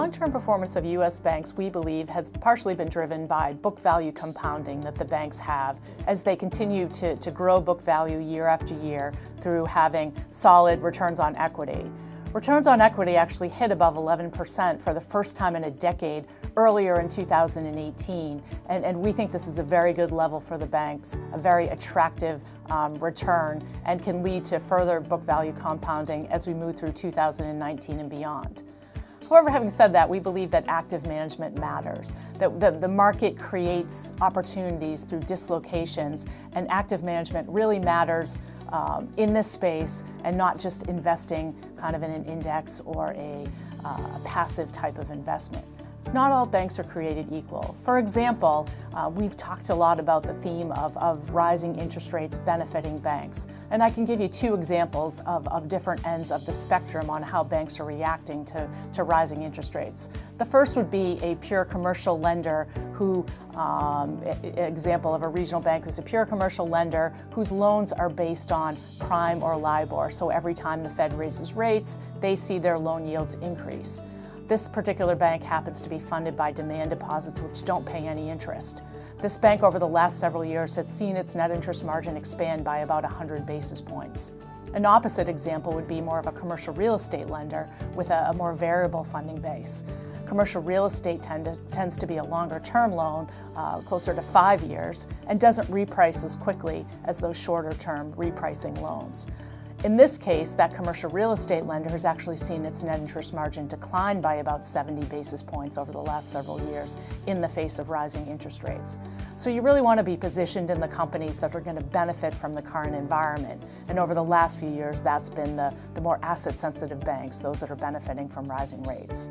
long-term performance of U.S. banks, we believe, has partially been driven by book value compounding that the banks have as they continue to grow book value year after year through having solid returns on equity. Returns on equity actually hit above 11% for the first time in a decade earlier in 2018, and we think this is a very good level for the banks, a very attractive return, and can lead to further book value compounding as we move through 2019 and beyond. However, having said that, we believe that active management matters, that the market creates opportunities through dislocations, and active management really matters in this space, and not just investing kind of in an index or a passive type of investment. Not all banks are created equal. For example, we've talked a lot about the theme of rising interest rates benefiting banks. And I can give you two examples of different ends of the spectrum on how banks are reacting to rising interest rates. The first would be a pure commercial lender who, example of a regional bank who's a pure commercial lender whose loans are based on prime or LIBOR. So every time the Fed raises rates, they see their loan yields increase. This particular bank happens to be funded by demand deposits which don't pay any interest. This bank over the last several years has seen its net interest margin expand by about 100 basis points. An opposite example would be more of a commercial real estate lender with a more variable funding base. Commercial real estate tends to be a longer term loan, closer to 5 years, and doesn't reprice as quickly as those shorter term repricing loans. In this case, that commercial real estate lender has actually seen its net interest margin decline by about 70 basis points over the last several years in the face of rising interest rates. So you really want to be positioned in the companies that are going to benefit from the current environment. And over the last few years, that's been the more asset-sensitive banks, those that are benefiting from rising rates.